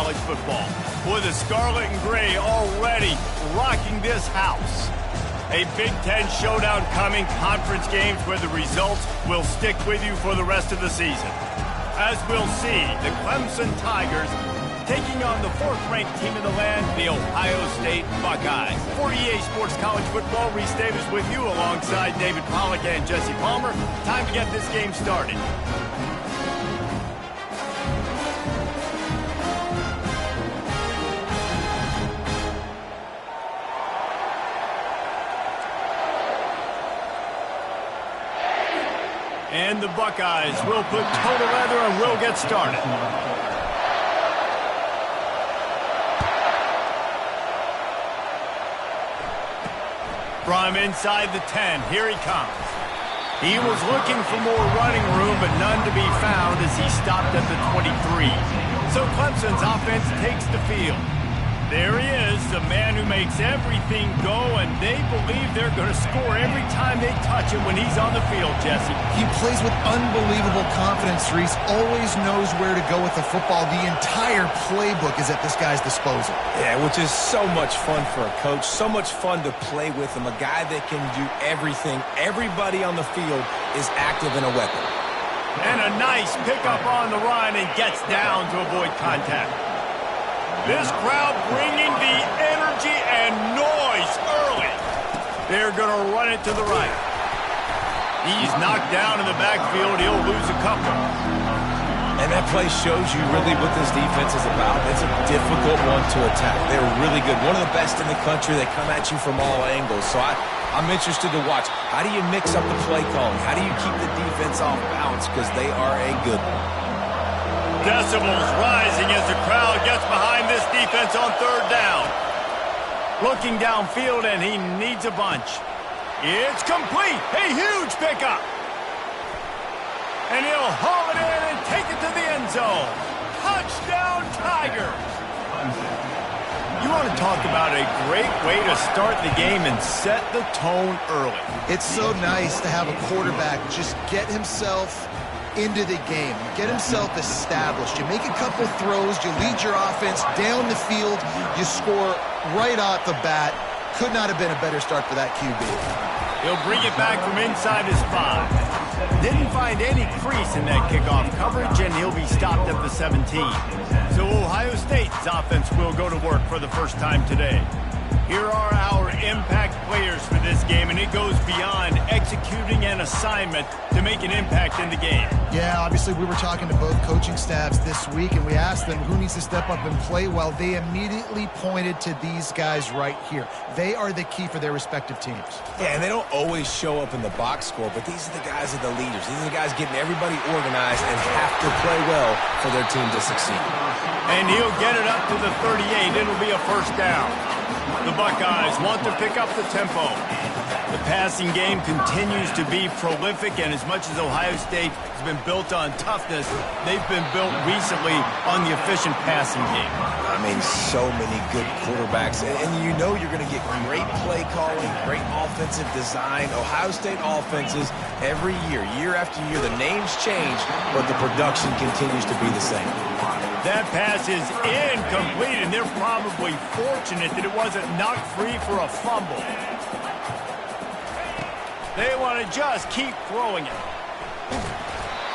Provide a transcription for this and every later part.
college football. With the scarlet and gray already rocking this house. A Big Ten showdown coming, conference games where the results will stick with you for the rest of the season. As we'll see, the Clemson Tigers taking on the 4th-ranked team in the land, the Ohio State Buckeyes. For EA Sports College Football, Reese Davis with you alongside David Pollack and Jesse Palmer. Time to get this game started. And the Buckeyes will put total leather and will get started. From inside the 10, here he comes. He was looking for more running room, but none to be found as he stopped at the 23. So Clemson's offense takes the field. There he is, the man who makes everything go, and they believe they're going to score every time they touch him when he's on the field, Jesse. He plays with unbelievable confidence, Reese. Always knows where to go with the football. The entire playbook is at this guy's disposal. Yeah, which is so much fun for a coach, so much fun to play with him, a guy that can do everything. Everybody on the field is active in a weapon. And a nice pickup on the run and gets down to avoid contact. This crowd bringing the energy and noise early. They're going to run it to the right. He's knocked down in the backfield. He'll lose a couple. And that play shows you really what this defense is about. It's a difficult one to attack. They're really good. One of the best in the country. They come at you from all angles. So I'm interested to watch. How do you mix up the play calling? How do you keep the defense off balance? Because they are a good one. Decibels rising as the crowd gets behind this defense on 3rd down. Looking downfield, and he needs a bunch. It's complete. A huge pickup. And he'll haul it in and take it to the end zone. Touchdown, Tigers. You want to talk about a great way to start the game and set the tone early. It's so nice to have a quarterback just get himself into the game, get himself established. You make a couple throws, you lead your offense down the field, you score right off the bat. Could not have been a better start for that QB. He'll bring it back from inside his 5. Didn't find any crease in that kickoff coverage, and he'll be stopped at the 17. So Ohio State's offense will go to work for the first time today. Here are our impact players for this game, and it goes beyond executing an assignment to make an impact in the game. Yeah, obviously we were talking to both coaching staffs this week, and we asked them who needs to step up and play well. They immediately pointed to these guys right here. They are the key for their respective teams. Yeah, and they don't always show up in the box score, but these are the guys that are the leaders. These are the guys getting everybody organized and have to play well for their team to succeed. And he'll get it up to the 38. It'll be a first down. The Buckeyes want to pick up the tempo. The passing game continues to be prolific, and as much as Ohio State has been built on toughness, they've been built recently on the efficient passing game. I mean, so many good quarterbacks, and you know you're going to get great play calling, great offensive design. Ohio State offenses every year, year after year, the names change, but the production continues to be the same. That pass is incomplete, and they're probably fortunate that it wasn't knocked free for a fumble. They want to just keep throwing it.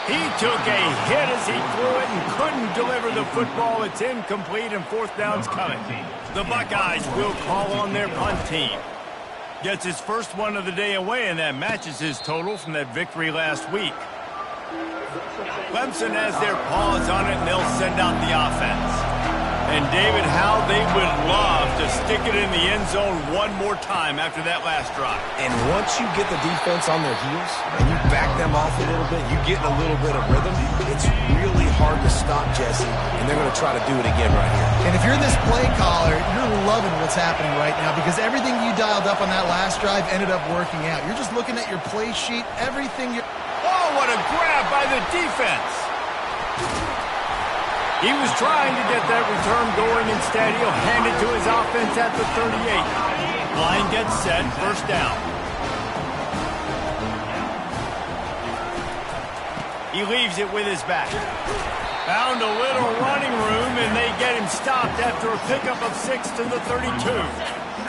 He took a hit as he threw it and couldn't deliver the football. It's incomplete, and 4th down's coming. The Buckeyes will call on their punt team. Gets his first one of the day away, and that matches his total from that victory last week. Clemson has their paws on it, and they'll send out the offense. And David, how they would love to stick it in the end zone one more time after that last drive. And once you get the defense on their heels and you back them off a little bit, you get in a little bit of rhythm, it's really hard to stop, Jesse, and they're going to try to do it again right here. And if you're this play caller, you're loving what's happening right now because everything you dialed up on that last drive ended up working out. You're just looking at your play sheet, everything you're... Oh, what a grab by the defense. He was trying to get that return going. Instead, he'll hand it to his offense at the 38. Line gets set, first down. He leaves it with his back. Found a little running room, and they get him and stopped after a pickup of 6 to the 32.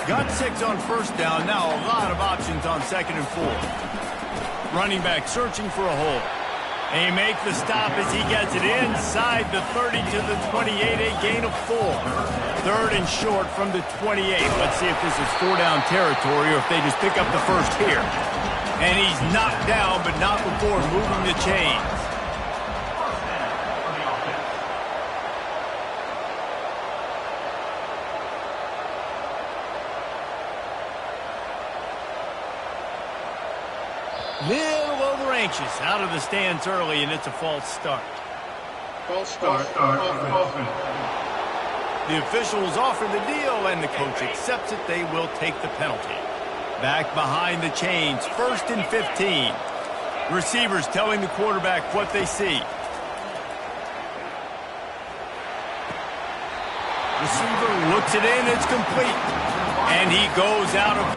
Got 6 on first down. Now a lot of options on 2nd and 4. Running back searching for a hole. And he makes the stop as he gets it inside the 30 to the 28, a gain of 4. 3rd and short from the 28. Let's see if this is 4-down territory or if they just pick up the first here. And he's knocked down, but not before moving the chains. Little over anxious, out of the stands early, and it's a false start. False start. The officials offer the deal, and the coach accepts it. They will take the penalty. Back behind the chains, 1st and 15. Receivers telling the quarterback what they see. Receiver looks it in, it's complete. And he goes out of...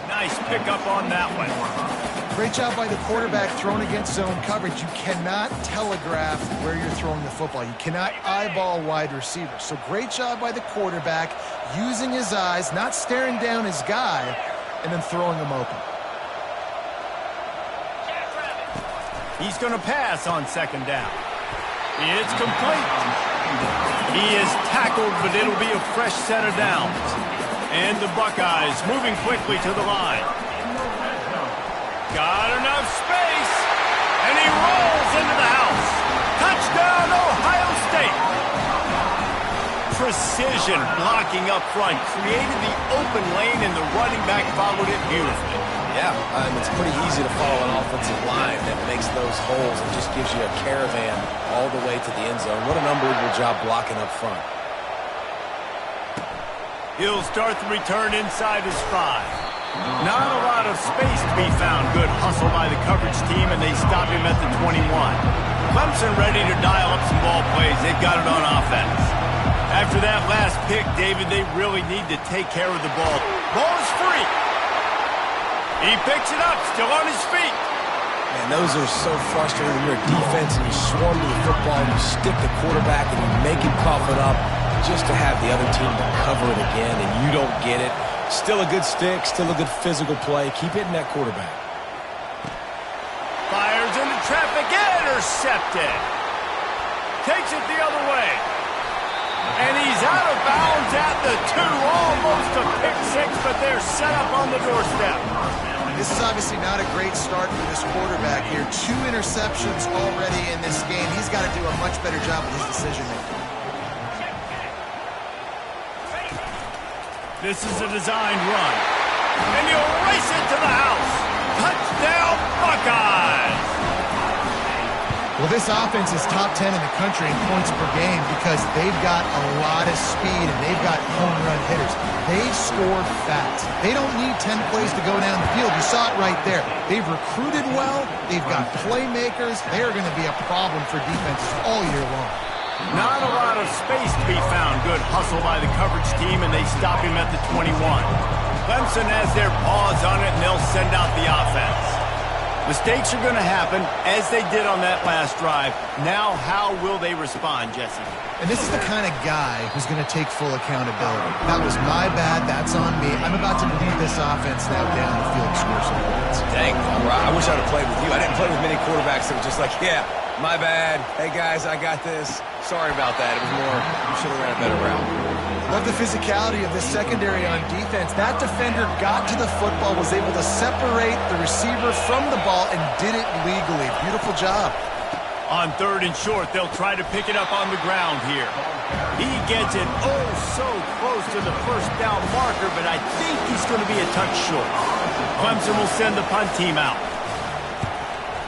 Nice pickup on that one. Great job by the quarterback thrown against zone coverage. You cannot telegraph where you're throwing the football. You cannot eyeball wide receivers. So great job by the quarterback using his eyes, not staring down his guy, and then throwing him open. He's going to pass on 2nd down. It's complete. He is tackled, but it'll be a fresh set of downs. And the Buckeyes moving quickly to the line. Got enough space. And he rolls into the house. Touchdown, Ohio State. Precision blocking up front. Created the open lane, and the running back followed it beautifully. Yeah, it's pretty easy to follow an offensive line that makes those holes and just gives you a caravan all the way to the end zone. What an unbelievable job blocking up front. He'll start the return inside his 5. Not a lot of space to be found. Good hustle by the coverage team, and they stop him at the 21. Clemson ready to dial up some ball plays. They've got it on offense. After that last pick, David, they really need to take care of the ball. Ball's free. He picks it up, still on his feet. Man, those are so frustrating when you're a defense and you swarm to the football, and you stick the quarterback, and you make him cough it up, just to have the other team to cover it again, and you don't get it. Still a good stick, still a good physical play. Keep hitting that quarterback. Fires into traffic, intercepted. Takes it the other way. And he's out of bounds at the 2. Almost a pick 6, but they're set up on the doorstep. This is obviously not a great start for this quarterback here. 2 interceptions already in this game. He's got to do a much better job with his decision-making. This is a designed run. And he'll race it to the house. Touchdown, Buckeyes! Well, this offense is top 10 in the country in points per game because they've got a lot of speed and they've got home run hitters. They score fast. They don't need 10 plays to go down the field. You saw it right there. They've recruited well. They've got playmakers. They are going to be a problem for defenses all year long. Not a lot of space to be found. Good hustle by the coverage team, and they stop him at the 21. Clemson has their paws on it, and they'll send out the offense. Mistakes are going to happen, as they did on that last drive. Now, how will they respond, Jesse? And this is the kind of guy who's going to take full accountability. That was my bad. That's on me. I'm about to lead this offense now down the field and score some points. Dang, I wish I would have played with you. I didn't play with many quarterbacks that were just like, yeah, my bad. Hey, guys, I got this. Sorry about that. It was more, you should have ran a better route. Love the physicality of this secondary on defense. That defender got to the football, was able to separate the receiver from the ball, and did it legally. Beautiful job. On 3rd and short, they'll try to pick it up on the ground here. He gets it so close to the first down marker, but I think he's going to be a touch short. Clemson will send the punt team out.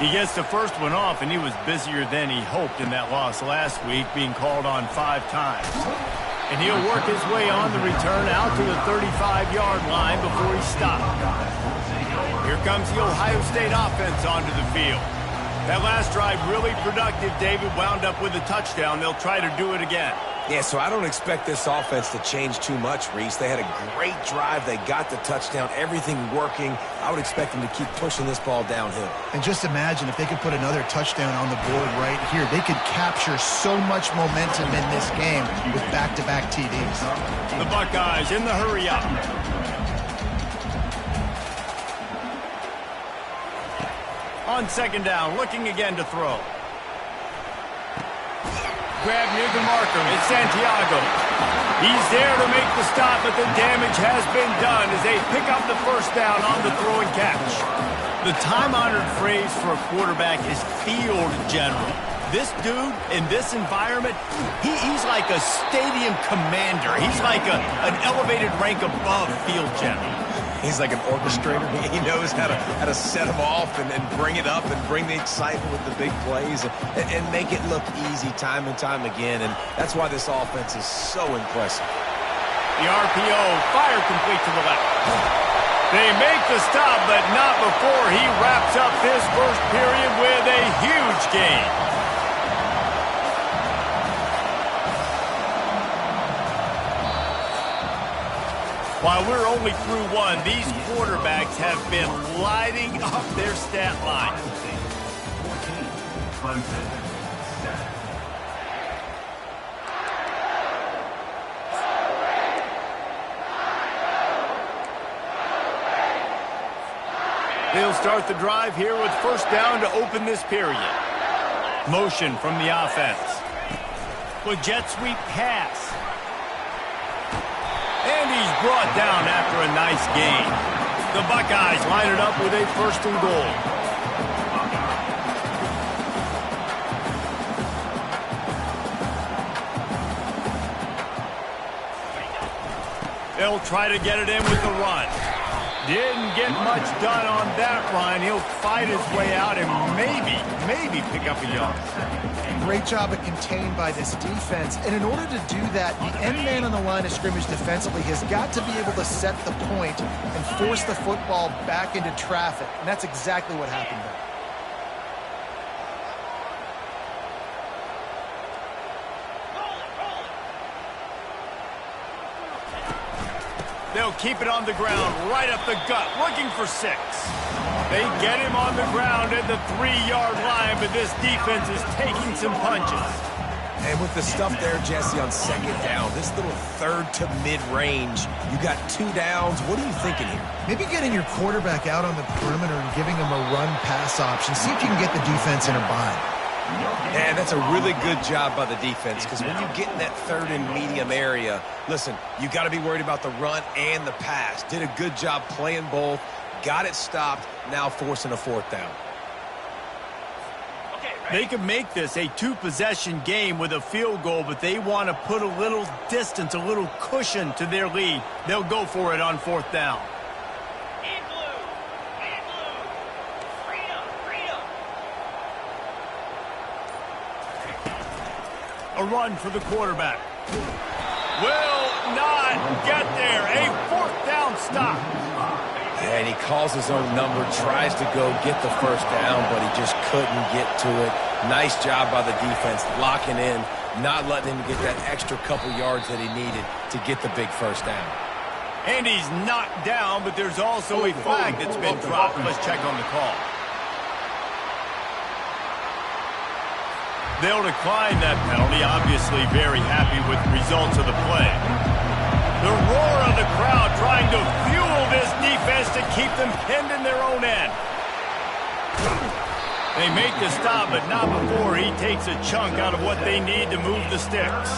He gets the first one off, and he was busier than he hoped in that loss last week, being called on 5 times. And he'll work his way on the return out to the 35-yard line before he stopped. Here comes the Ohio State offense onto the field. That last drive really productive. David wound up with a touchdown. They'll try to do it again. Yeah, so I don't expect this offense to change too much, Reese. They had a great drive. They got the touchdown, everything working. I would expect them to keep pushing this ball downhill. And just imagine if they could put another touchdown on the board right here. They could capture so much momentum in this game with back-to-back TDs. The Buckeyes in the hurry up. On second down, looking again to throw. Grab near the marker. It's Santiago. He's there to make the stop, but the damage has been done as they pick up the first down on the throw and catch. The time-honored phrase for a quarterback is field general. This dude, in this environment, he's like a stadium commander. He's like an elevated rank above field general. He's like an orchestrator. He knows how to set them off and bring it up and bring the excitement with the big plays and make it look easy time and time again. And that's why this offense is so impressive. The RPO, fire complete to the left. They make the stop, but not before he wraps up this first period with a huge gain. While we're only through one, these quarterbacks have been lighting up their stat line. They'll start the drive here with first down to open this period. Motion from the offense. With jet sweep pass. And he's brought down after a nice gain. The Buckeyes line it up with a first and goal. They'll try to get it in with the run. Didn't get much done on that run. He'll fight his way out and maybe pick up a yard. Great job at contained by this defense. And in order to do that, the end man on the line of scrimmage defensively has got to be able to set the point and force the football back into traffic. And that's exactly what happened there. They'll keep it on the ground, right up the gut, looking for 6. They get him on the ground at the 3-yard line, but this defense is taking some punches. And with the stuff there, Jesse, on second down, this little third to mid-range, you got 2 downs. What are you thinking here? Maybe getting your quarterback out on the perimeter and giving him a run-pass option. See if you can get the defense in a bind. And that's a really good job by the defense, because when you get in that third and medium area, listen, you got to be worried about the run and the pass. Did a good job playing both, got it stopped, now forcing a fourth down. They could make this a 2-possession game with a field goal, but they want to put a little distance, a little cushion to their lead. They'll go for it on fourth down. A run for the quarterback. Will not get there. A fourth down stop. And he calls his own number, tries to go get the first down, but he just couldn't get to it. Nice job by the defense, locking in, not letting him get that extra couple yards that he needed to get the big first down. And he's knocked down, but there's also a flag that's been dropped. Let's check on the call. They'll decline that penalty, obviously very happy with the results of the play. The roar of the crowd trying to fuel this defense to keep them pinned in their own end. They make the stop, but not before he takes a chunk out of what they need to move the sticks.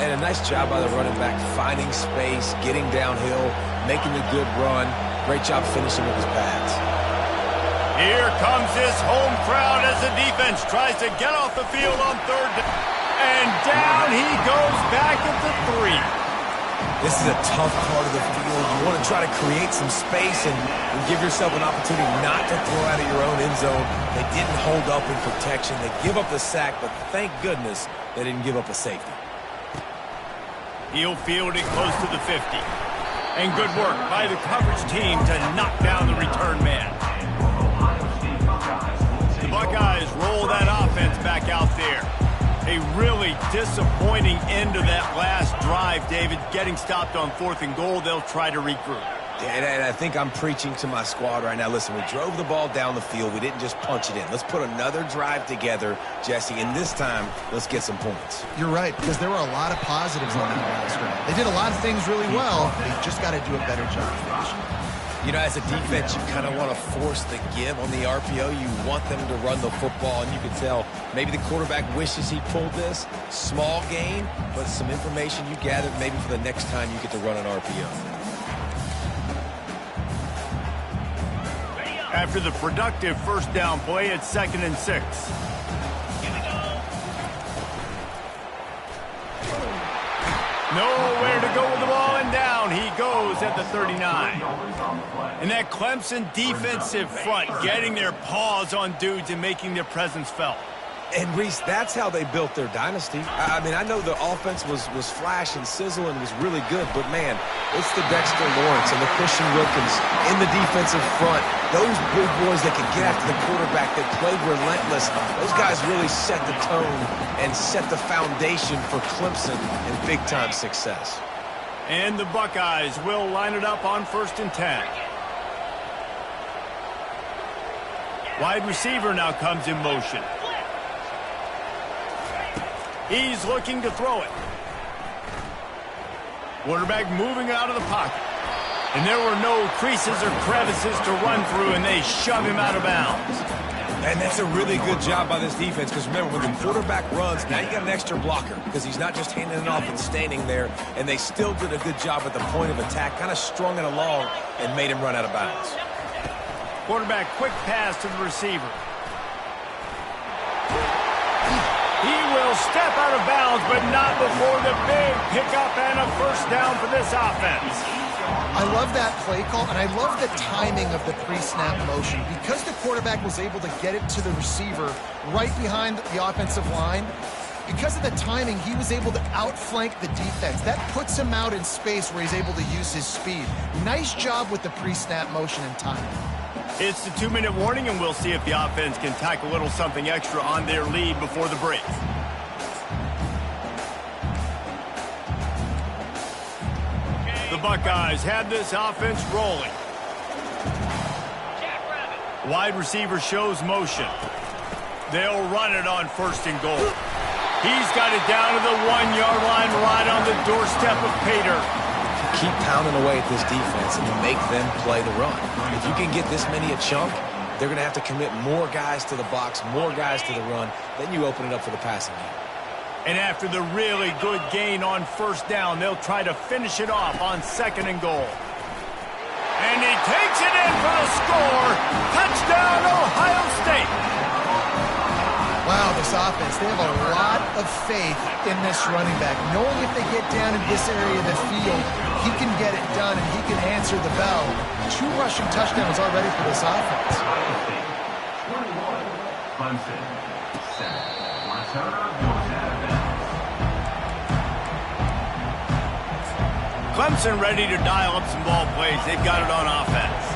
And a nice job by the running back, finding space, getting downhill, making the good run. Great job finishing with his pads. Here comes this home crowd as the defense tries to get off the field on third down. And down he goes back at the 3. This is a tough part of the field. You want to try to create some space and give yourself an opportunity not to throw out of your own end zone. They didn't hold up in protection. They give up the sack, but thank goodness they didn't give up a safety. He'll field it close to the 50. And good work by the coverage team to knock down the return man. The Buckeyes roll that offense back out there. A really disappointing end to that last drive, David. Getting stopped on 4th and goal, they'll try to regroup. And I think I'm preaching to my squad right now. Listen, we drove the ball down the field. We didn't just punch it in. Let's put another drive together, Jesse, and this time, let's get some points. You're right, because there were a lot of positives on that last drive. They did a lot of things really well. They just got to do a better job finishing. You know, as a defense, you kind of want to force the give on the RPO. You want them to run the football, and you can tell maybe the quarterback wishes he pulled this. Small gain, but some information you gathered maybe for the next time you get to run an RPO. After the productive first down play, it's 2nd and 6. Nowhere to go with the ball, and down he goes at the 39. And that Clemson defensive front getting their paws on dudes and making their presence felt. And, Reese, that's how they built their dynasty. I mean, I know the offense was flash and sizzle and was really good, but, man, it's the Dexter Lawrence and the Christian Wilkins in the defensive front. Those big boys that can get after the quarterback, that played relentless, those guys really set the tone and set the foundation for Clemson and big-time success. And the Buckeyes will line it up on 1st and 10. Wide receiver now comes in motion. He's looking to throw it. Quarterback moving out of the pocket. And there were no creases or crevices to run through, and they shove him out of bounds. And that's a really good job by this defense, because remember, when the quarterback runs, now you got an extra blocker, because he's not just handing it off and standing there, and they still did a good job at the point of attack, kind of strung it along and made him run out of bounds. Quarterback quick pass to the receiver. He will step out of bounds, but not before the big pickup and a first down for this offense. I love that play call, and I love the timing of the pre-snap motion. Because the quarterback was able to get it to the receiver right behind the offensive line, because of the timing, he was able to outflank the defense. That puts him out in space where he's able to use his speed. Nice job with the pre-snap motion and timing. It's the 2-minute warning, and we'll see if the offense can tack a little something extra on their lead before the break. The Buckeyes had this offense rolling. Wide receiver shows motion. They'll run it on 1st and goal. He's got it down to the 1-yard line, right on the doorstep of Pater. Keep pounding away at this defense and make them play the run. If you can get this many a chunk, they're going to have to commit more guys to the box, more guys to the run. Then you open it up for the passing game. And after the really good gain on 1st down, they'll try to finish it off on 2nd and goal. And he takes it in for the score. Touchdown, Ohio State. Wow, this offense, they have a lot of faith in this running back. Knowing if they get down in this area of the field, he can get it done and he can answer the bell. 2 rushing touchdowns already for this offense. 21, Clemson, 7. Clemson ready to dial up some ball plays. They've got it on offense.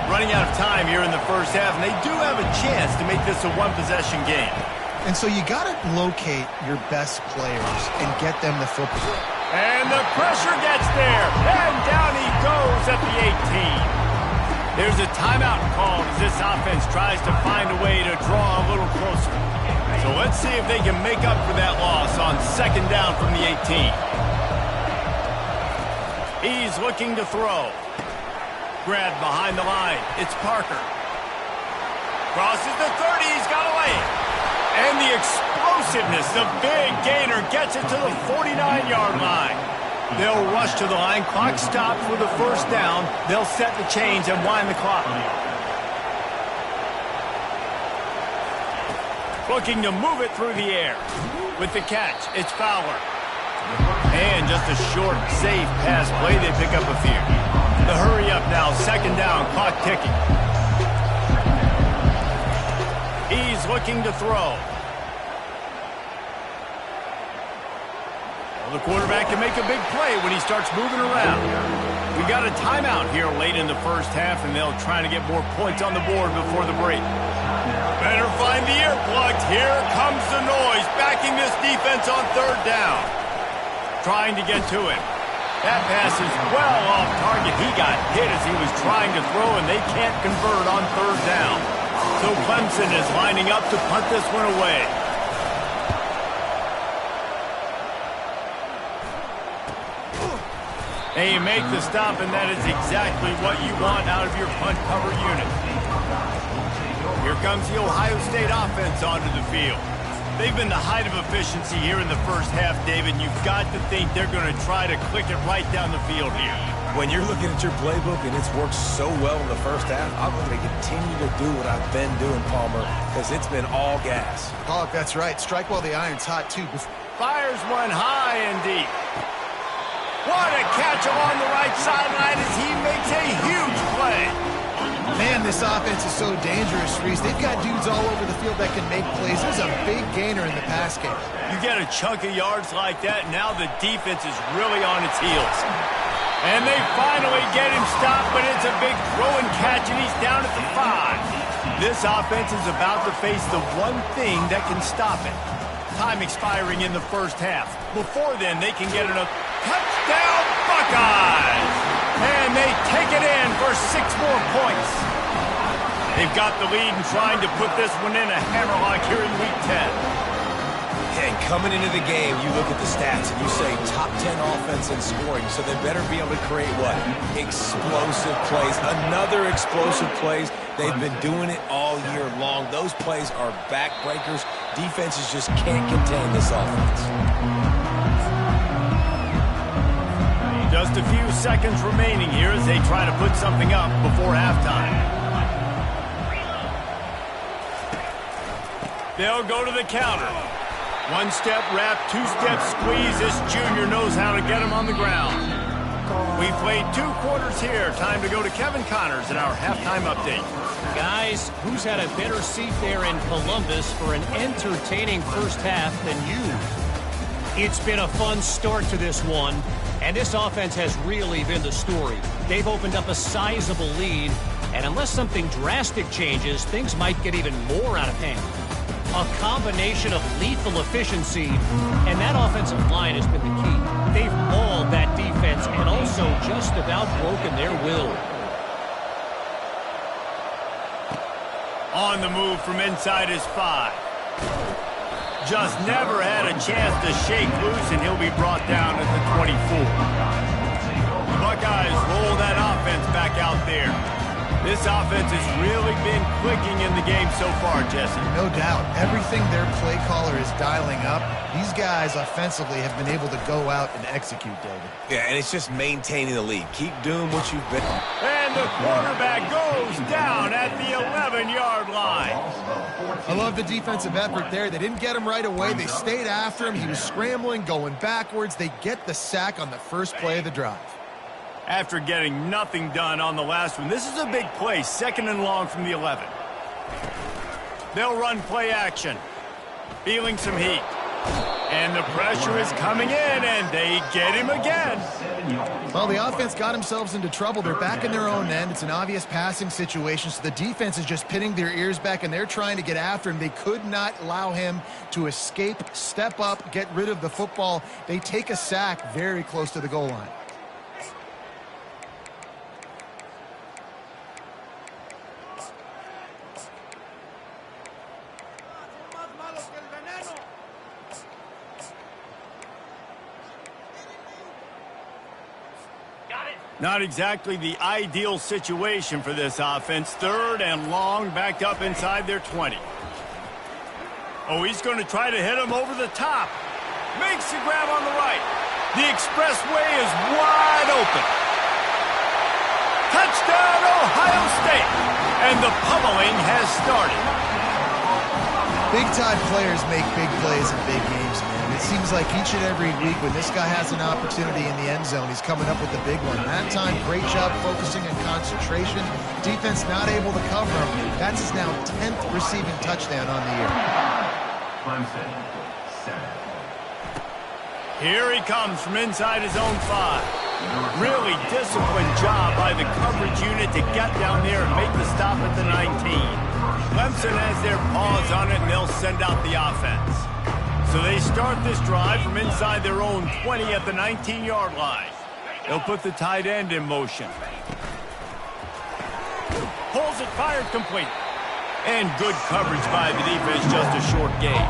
Running out of time here in the first half, and they do have a chance to make this a one-possession game. And so you got to locate your best players and get them the football. And the pressure gets there, and down he goes at the 18. There's a timeout called as this offense tries to find a way to draw a little closer. So let's see if they can make up for that loss on 2nd down from the 18. He's looking to throw. Grabbed behind the line. It's Parker. Crosses the 30. He's got away. And the explosiveness, the big gainer gets it to the 49-yard line. They'll rush to the line. Clock stops with the 1st down. They'll set the chains and wind the clock. Looking to move it through the air. With the catch, it's Fowler. And just a short, safe pass play. They pick up a few. The hurry up now, 2nd down, clock ticking. He's looking to throw. Well, the quarterback can make a big play when he starts moving around. We got a timeout here late in the first half, and they'll try to get more points on the board before the break. Better find the earplugs. Here comes the noise, backing this defense on third down. Trying to get to him. That pass is well off target. He got hit as he was trying to throw, and they can't convert on third down. So Clemson is lining up to punt this one away. And you make the stop, and that is exactly what you want out of your punt cover unit. Here comes the Ohio State offense onto the field. They've been the height of efficiency here in the first half, David. You've got to think they're going to try to click it right down the field here. When you're looking at your playbook and it's worked so well in the first half, I'm going to continue to do what I've been doing, Palmer, because it's been all gas. Oh, that's right. Strike while the iron's hot, too. Fires one high and deep. What a catch along the right sideline as he makes a huge play. Man, this offense is so dangerous, Reese. They've got dudes all over the field that can make plays. There's a big gainer in the pass game. You get a chunk of yards like that, now the defense is really on its heels. And they finally get him stopped, but it's a big throw and catch, and he's down at the 5. This offense is about to face the one thing that can stop it. Time expiring in the first half. Before then, they can get another touchdown Buckeyes! And they take it in for 6 more points. They've got the lead and trying to put this one in a hammerlock here in Week 10. And coming into the game, you look at the stats and you say top 10 offense in scoring, so they better be able to create what? Explosive plays. Another explosive plays. They've been doing it all year long. Those plays are backbreakers. Defenses just can't contain this offense. Just a few seconds remaining here as they try to put something up before halftime. They'll go to the counter. 1-step wrap, 2-step squeeze. This junior knows how to get him on the ground. We played 2 quarters here. Time to go to Kevin Connors in our halftime update. Guys, who's had a better seat there in Columbus for an entertaining first half than you? It's been a fun start to this one, and this offense has really been the story. They've opened up a sizable lead, and unless something drastic changes, things might get even more out of hand. A combination of lethal efficiency, and that offensive line has been the key. They've mauled that defense and also just about broken their will. On the move from inside his 5. Just never had a chance to shake loose, and he'll be brought down at the 24. The Buckeyes roll that offense back out there. This offense has really been clicking in the game so far, Jesse. No doubt. Everything their play caller is dialing up, these guys offensively have been able to go out and execute, David. Yeah, and it's just maintaining the lead. Keep doing what you've been. And the quarterback goes down at the 11-yard line. I love the defensive effort there. They didn't get him right away. They stayed after him. He was scrambling, going backwards. They get the sack on the first play of the drive. After getting nothing done on the last one, this is a big play, 2nd and long from the 11. They'll run play action, feeling some heat. And the pressure is coming in, and they get him again. Well, the offense got themselves into trouble. They're back in their own end. It's an obvious passing situation, so the defense is just pinning their ears back, and they're trying to get after him. They could not allow him to escape, step up, get rid of the football. They take a sack very close to the goal line. Not exactly the ideal situation for this offense. 3rd and long, backed up inside their 20. Oh, he's going to try to hit him over the top. Makes the grab on the right. The expressway is wide open. Touchdown, Ohio State. And the pummeling has started. Big-time players make big plays in big games, man. It seems like each and every week when this guy has an opportunity in the end zone, he's coming up with the big one. That time, great job focusing on concentration. Defense not able to cover him. That's his now 10th receiving touchdown on the year. Clemson, 7. Here he comes from inside his own 5. Really disciplined job by the coverage unit to get down there and make the stop at the 19. Clemson has their paws on it, and they'll send out the offense. So they start this drive from inside their own 20 at the 19-yard line. They'll put the tight end in motion. Pulls it, fired, complete. And good coverage by the defense, just a short gain.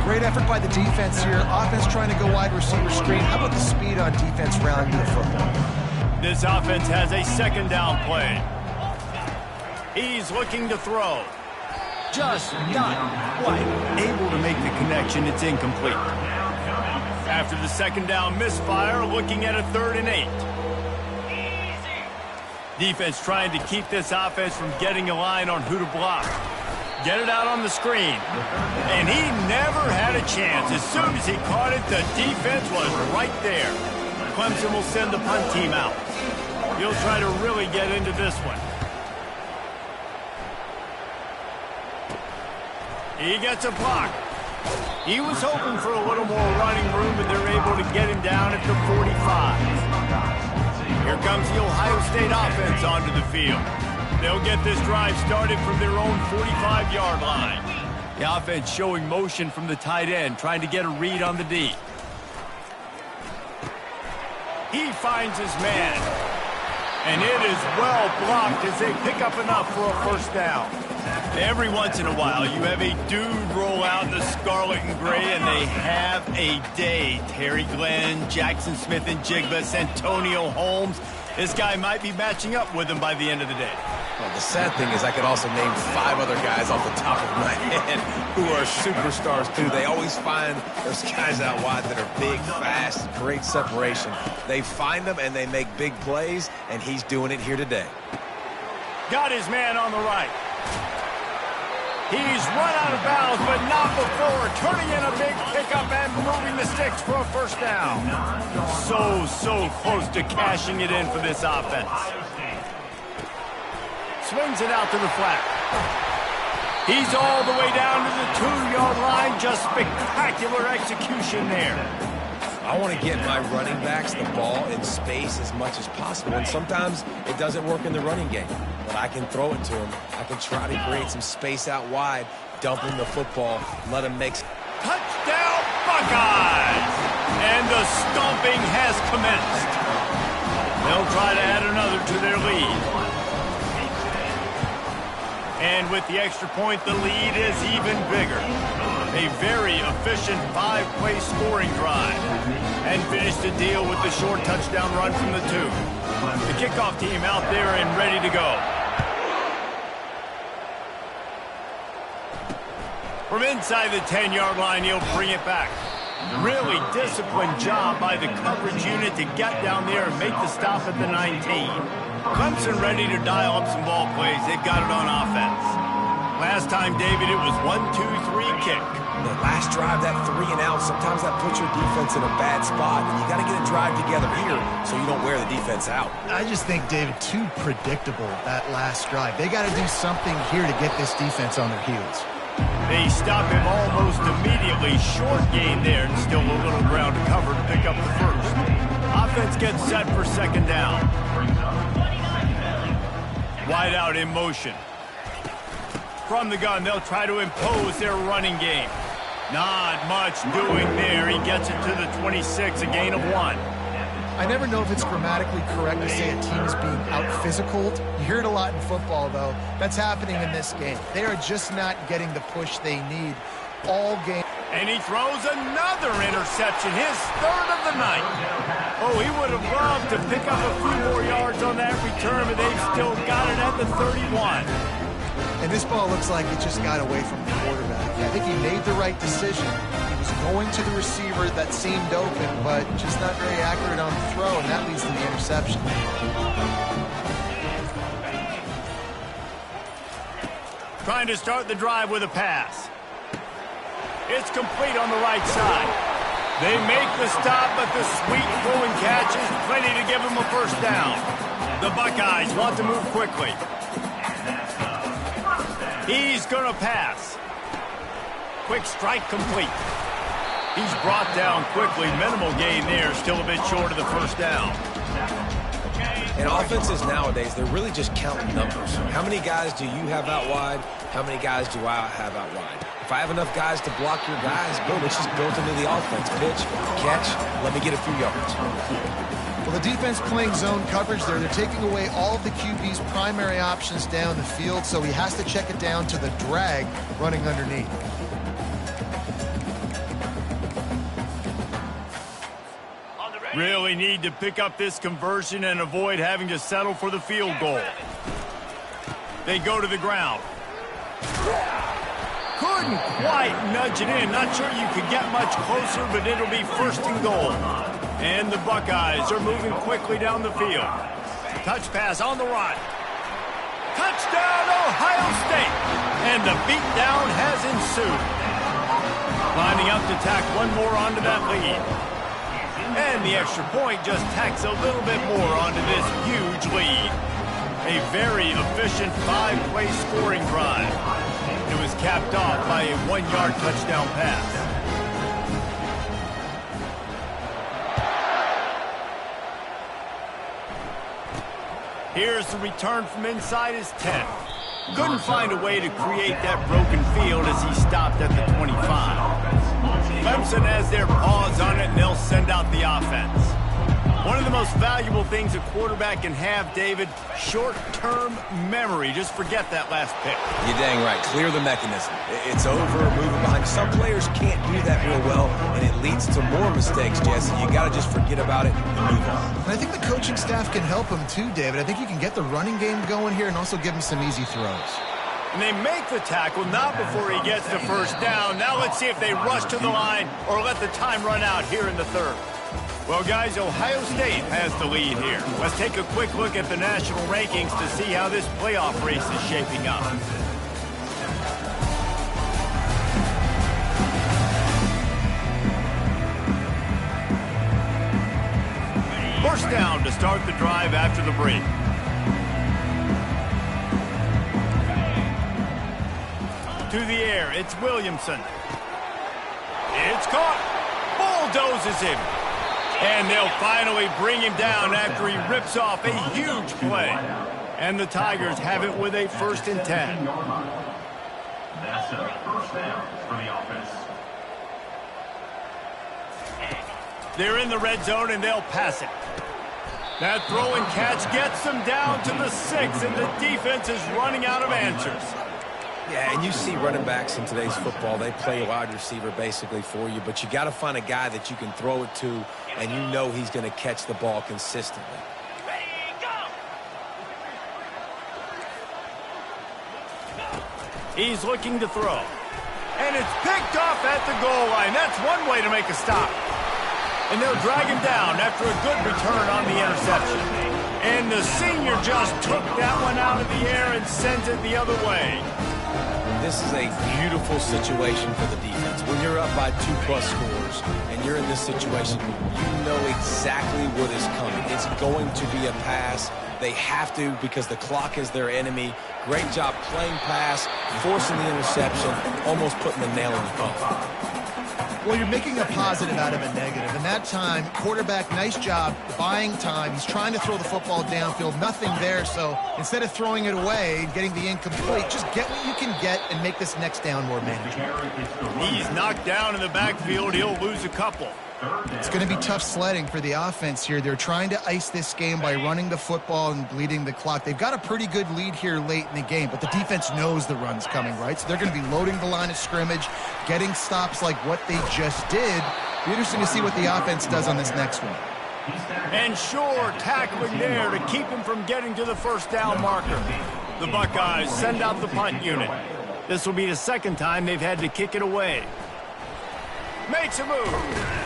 Great effort by the defense here. Offense trying to go wide receiver screen. How about the speed on defense rallying to the football? This offense has a second down play. He's looking to throw. Just not quite able to make the connection. It's incomplete. After the second down misfire, looking at a 3rd and 8. Defense trying to keep this offense from getting a line on who to block. Get it out on the screen. And he never had a chance. As soon as he caught it, the defense was right there. Clemson will send the punt team out. He'll try to really get into this one. He gets a block. He was hoping for a little more running room, but they're able to get him down at the 45. Here comes the Ohio State offense onto the field. They'll get this drive started from their own 45-yard line. The offense showing motion from the tight end, trying to get a read on the D. He finds his man. And it is well blocked as they pick up enough for a first down. Every once in a while, you have a dude roll out in the scarlet and gray, and they have a day. Terry Glenn, Jackson Smith and Jigba, Santonio Holmes. This guy might be matching up with him by the end of the day. Well, the sad thing is I could also name 5 other guys off the top of my head who are superstars, too. They always find those guys out wide that are big, fast, great separation. They find them, and they make big plays, and he's doing it here today. Got his man on the right. He's run out of bounds, but not before turning in a big pickup and moving the sticks for a first down. So close to cashing it in for this offense. Swings it out to the flat. He's all the way down to the 2-yard line. Just spectacular execution there. I want to get my running backs the ball in space as much as possible, and sometimes it doesn't work in the running game. But I can throw it to him. I can try to create some space out wide, dump him the football, let him make... Touchdown, Buckeyes! And the stomping has commenced. They'll try to add another to their lead. And with the extra point, the lead is even bigger. A very efficient 5-play scoring drive. And finish the deal with the short touchdown run from the 2. The kickoff team out there and ready to go. From inside the 10-yard line, he'll bring it back. Really disciplined job by the coverage unit to get down there and make the stop at the 19. Clemson ready to dial up some ball plays. They've got it on offense. Last time, David, it was 1-2-3 kick. The last drive, that 3 and out, sometimes that puts your defense in a bad spot, and you got to get a drive together here so you don't wear the defense out. I just think, David, too predictable, that last drive. They got to do something here to get this defense on their heels. They stop him almost immediately. Short gain there, and still a little ground to cover to pick up the first. Offense gets set for second down. Wide out in motion. From the gun, they'll try to impose their running game. Not much doing there. He gets it to the 26, a gain of 1. I never know if it's grammatically correct to say a team is being out-physicaled. You hear it a lot in football, though. That's happening in this game. They are just not getting the push they need all game. And he throws another interception, his 3rd of the night. Oh, he would have loved to pick up a few more yards on that return, but they've still got it at the 31. And this ball looks like it just got away from the quarterback. I think he made the right decision. He was going to the receiver that seemed open, but just not very accurate on the throw, and that leads to the interception. Trying to start the drive with a pass. It's complete on the right side. They make the stop, but the sweet throwing catch is plenty to give them a first down. The Buckeyes want to move quickly. He's going to pass. Quick strike complete. He's brought down quickly. Minimal gain there. Still a bit short of the first down. And offenses nowadays, they're really just counting numbers. How many guys do you have out wide? How many guys do I have out wide? If I have enough guys to block your guys, boom, it's just built into the offense. Pitch, catch, let me get a few yards. Well, the defense playing zone coverage there. They're taking away all of the QB's primary options down the field, so he has to check it down to the drag running underneath. Really need to pick up this conversion and avoid having to settle for the field goal. They go to the ground. Couldn't quite nudge it in. Not sure you could get much closer, but it'll be first and goal. And the Buckeyes are moving quickly down the field. Touch pass on the run. Touchdown, Ohio State. And the beatdown has ensued. Lining up to tack one more onto that lead. And the extra point just tacks a little bit more onto this huge lead. A very efficient 5-play scoring drive. It was capped off by a 1-yard touchdown pass. Here's the return from inside his 10. Couldn't find a way to create that broken field as he stopped at the 25. Clemson has their paws on it, and they'll send out the offense. One of the most valuable things a quarterback can have, David, short-term memory. Just forget that last pick. You're dang right. Clear the mechanism. It's over, moving behind. Some players can't do that real well, and it leads to more mistakes, Jesse. You got to just forget about it and move on. And I think the coaching staff can help him too, David. I think you can get the running game going here and also give him some easy throws. And they make the tackle, not before he gets the first down. Now let's see if they rush to the line or let the time run out here in the third. Well, guys, Ohio State has the lead here. Let's take a quick look at the national rankings to see how this playoff race is shaping up. First down to start the drive after the break. To the air, it's Williamson. It's caught. Bulldozes him. And they'll finally bring him down after he rips off a huge play. And the Tigers have it with a 1st and 10. That's a first down for the offense. They're in the red zone, and they'll pass it. That throw and catch gets them down to the 6, and the defense is running out of answers. Yeah, and you see running backs in today's football, they play wide receiver basically for you, but you got to find a guy that you can throw it to, and you know he's going to catch the ball consistently. He's looking to throw. And it's picked off at the goal line. That's one way to make a stop. And they'll drag him down after a good return on the interception. And the senior just took that one out of the air and sent it the other way. This is a beautiful situation for the defense. When you're up by 2+ scores and you're in this situation, you know exactly what is coming. It's going to be a pass. They have to because the clock is their enemy. Great job playing pass, forcing the interception, almost putting the nail in the coffin. Well, you're making a positive out of a negative. And that time, quarterback, nice job buying time. He's trying to throw the football downfield. Nothing there. So instead of throwing it away and getting the incomplete, just get what you can get and make this next down more manageable. He's knocked down in the backfield. He'll lose a couple. It's going to be tough sledding for the offense here. They're trying to ice this game by running the football and bleeding the clock. They've got a pretty good lead here late in the game, but the defense knows the run's coming, right? So they're going to be loading the line of scrimmage, getting stops like what they just did. Be interesting to see what the offense does on this next one. And sure, tackling there to keep him from getting to the first down marker. The Buckeyes send out the punt unit. This will be the second time they've had to kick it away. Makes a move.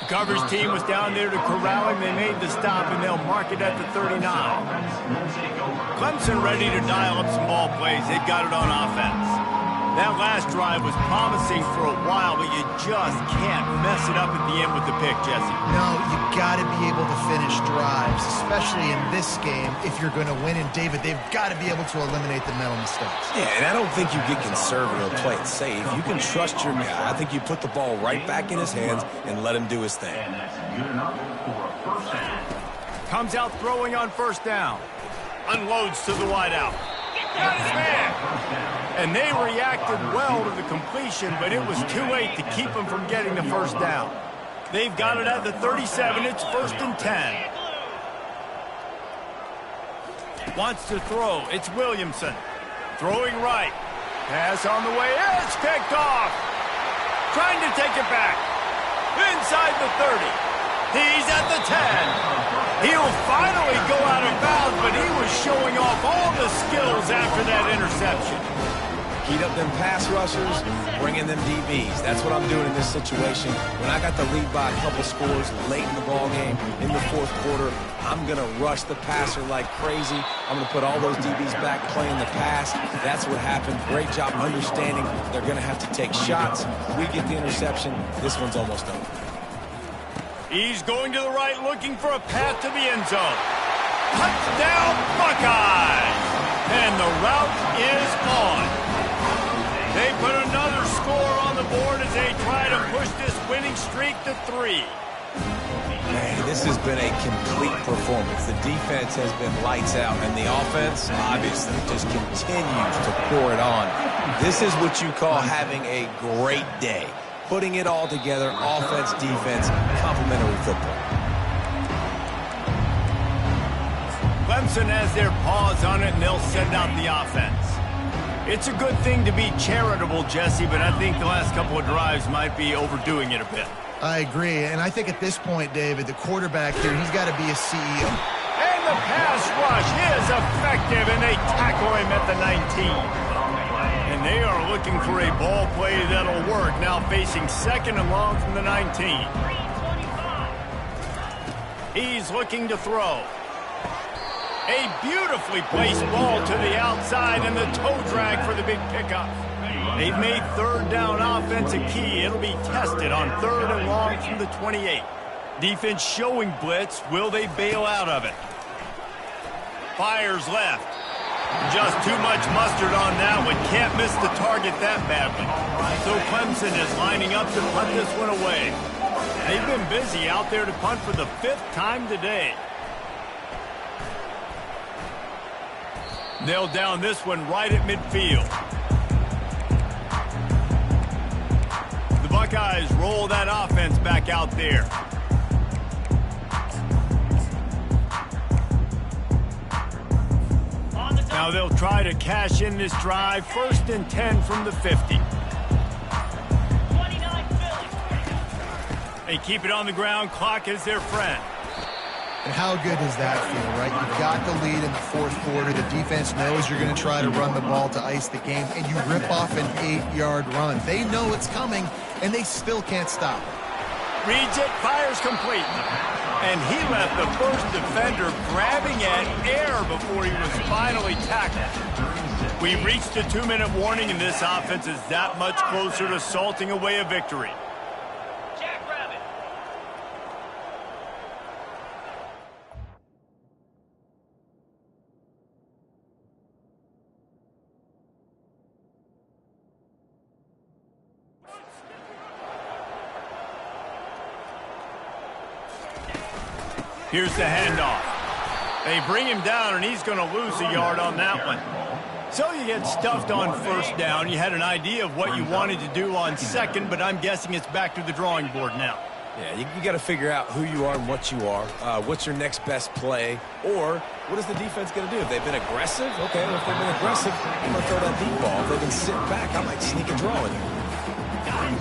The coverage team was down there to corral him. They made the stop, and they'll mark it at the 39. Clemson ready to dial up some ball plays. They've got it on offense. That last drive was promising for a while, but you just can't mess it up at the end with the pick, Jesse. No, you got to be able to finish drives, especially in this game if you're going to win. And, David, they've got to be able to eliminate the mental mistakes. Yeah, and I don't think you get conservative or play it safe. You can trust your guy. I think you put the ball right back in his hands and let him do his thing. And that's good enough for a first down. Comes out throwing on first down. Unloads to the wideout. Got his man. And they reacted well to the completion, but it was too late to keep him from getting the first down. They've got it at the 37. It's 1st and 10. Wants to throw. It's Williamson. Throwing right. Pass on the way. It's picked off. Trying to take it back. Inside the 30. He's at the 10. He'll finally go out of bounds, but he was showing off all the skills after that interception. Heat up them pass rushers, bring in them DBs. That's what I'm doing in this situation. When I got the lead by a couple scores late in the ball game, in the fourth quarter, I'm going to rush the passer like crazy. I'm going to put all those DBs back playing the pass. That's what happened. Great job understanding they're going to have to take shots. We get the interception. This one's almost over. He's going to the right, looking for a path to the end zone. Touchdown, Buckeyes! And the route is on. They put another score on the board as they try to push this winning streak to 3. Man, this has been a complete performance. The defense has been lights out, and the offense, obviously, just continues to pour it on. This is what you call having a great day. Putting it all together, offense, defense, complementary football. Clemson has their paws on it, and they'll send out the offense. It's a good thing to be charitable, Jesse, but I think the last couple of drives might be overdoing it a bit. I agree, and I think at this point, David, the quarterback here, he's got to be a CEO. And the pass rush is effective, and they tackle him at the 19. And they are looking for a ball play that'll work. Now facing 2nd and long from the 19. He's looking to throw. A beautifully placed ball to the outside and the toe drag for the big pickup. They've made 3rd down offense a key. It'll be tested on 3rd and long from the 28. Defense showing blitz. Will they bail out of it? Fires left. Just too much mustard on that one. Can't miss the target that badly. So Clemson is lining up to punt this one away. They've been busy out there to punt for the 5th time today. They'll down this one right at midfield. The Buckeyes roll that offense back out there. Now they'll try to cash in this drive. 1st and 10 from the 50. They keep it on the ground. Clock is their friend. And how good does that feel, right? You've got the lead in the 4th quarter. The defense knows you're going to try to run the ball to ice the game, and you rip off an 8-yard run. They know it's coming, and they still can't stop it. Reads it, fires complete. And he left the first defender grabbing at air before he was finally tackled. We reached a 2-minute warning, and this offense is that much closer to salting away a victory. Here's the handoff. They bring him down, and he's going to lose a yard on that one. So you get stuffed on 1st down. You had an idea of what you wanted to do on 2nd, but I'm guessing it's back to the drawing board now. Yeah, you got to figure out who you are and what you are. What's your next best play? Or what is the defense going to do? If they've been aggressive, okay, if they've been aggressive, I'm going to throw that deep ball. If they've been sitting back, I might sneak a draw in here.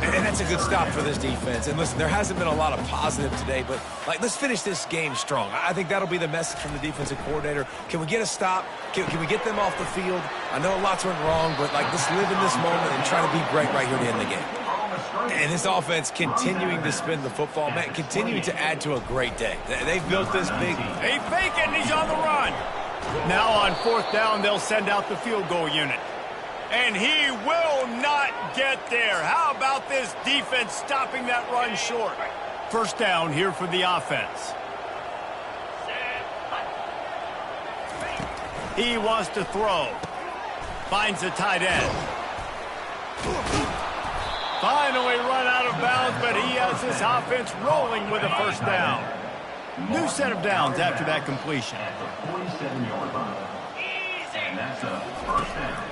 And that's a good stop for this defense. And listen, there hasn't been a lot of positive today, but let's finish this game strong. I think that'll be the message from the defensive coordinator. Can we get a stop? Can we get them off the field? I know lots went wrong, but let's live in this moment and try to be great right here to end the game. And this offense continuing to spin the football, man, continuing to add to a great day. They've built this big. They fake it, and he's on the run. Now on 4th down, they'll send out the field goal unit. And he will not get there. How about this defense stopping that run short? First down here for the offense. He wants to throw. Finds a tight end. Finally run out of bounds, but he has this offense rolling with a first down. New set of downs after that completion.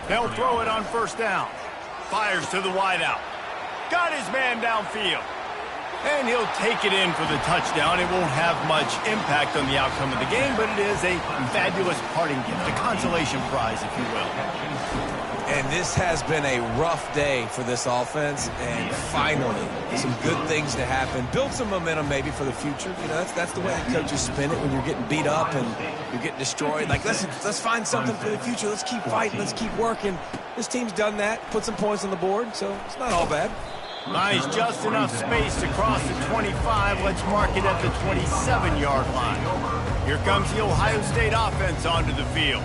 They'll throw it on first down. Fires to the wideout. Got his man downfield. And he'll take it in for the touchdown. It won't have much impact on the outcome of the game, but it is a fabulous parting gift, a consolation prize, if you will. And this has been a rough day for this offense, and finally, some good things to happen. Build some momentum maybe for the future. You know, that's the way the coaches spin it when you're getting beat up and you're getting destroyed. Like, let's find something for the future. Let's keep fighting. Let's keep working. This team's done that, put some points on the board, so it's not all bad. Nice, just enough space to cross the 25. Let's mark it at the 27-yard line. Here comes the Ohio State offense onto the field.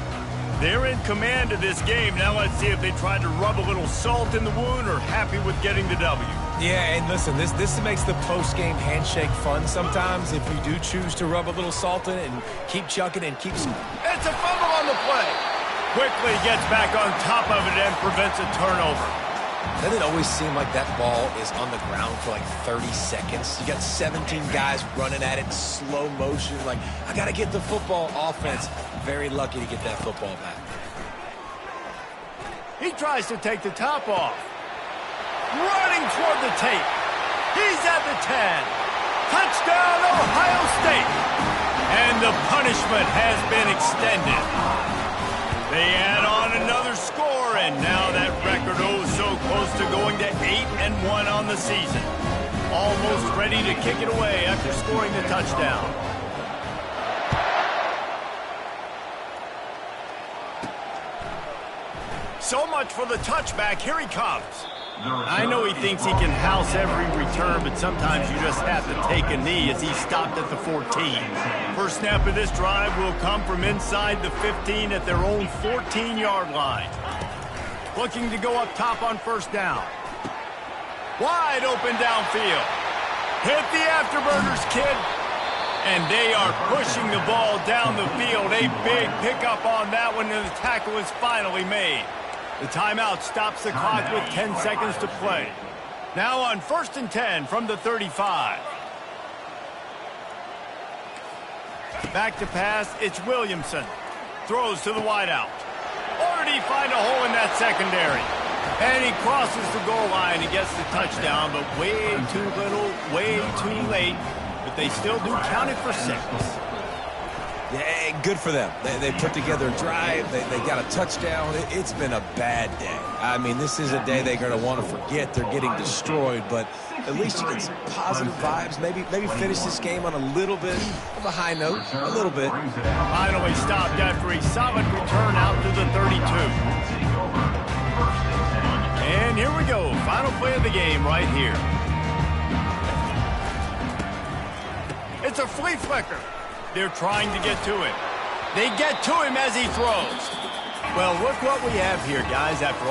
They're in command of this game. Now let's see if they try to rub a little salt in the wound or happy with getting the W. Yeah, and listen, this makes the post-game handshake fun sometimes if you do choose to rub a little salt in it and keep chucking and keep... It's a fumble on the play. Quickly gets back on top of it and prevents a turnover. Doesn't it always seem like that ball is on the ground for like 30 seconds? You got 17 guys running at it in slow motion. Like, I got to get the football. Offense, very lucky to get that football back. He tries to take the top off. Running toward the tape. He's at the 10. Touchdown, Ohio State. And the punishment has been extended. They add on another score, and now that record so close to going to 8-1 on the season. Almost ready to kick it away after scoring the touchdown. So much for the touchback. Here he comes. I know he thinks he can house every return, but sometimes you just have to take a knee as he stopped at the 14. First snap of this drive will come from inside the 15 at their own 14-yard line. Looking to go up top on first down. Wide open downfield. Hit the afterburners, kid. And they are pushing the ball down the field. A big pickup on that one, and the tackle is finally made. The timeout stops the clock with 10 seconds to play. Now on 1st and 10 from the 35. Back to pass, it's Williamson. Throws to the wideout. Or did he find a hole in that secondary? And he crosses the goal line and gets the touchdown, but way too little, way too late. But they still do count it for 6. Yeah, good for them. They put together a drive. They got a touchdown. It's been a bad day. I mean, this is a day they're going to want to forget. They're getting destroyed, but at least you get some positive vibes. Maybe finish this game on a little bit of a high note, a little bit. Finally stopped after a solid return out to the 32. And here we go. Final play of the game right here. It's a flea flicker. They're trying to get to him. They get to him as he throws. Well, look what we have here, guys. After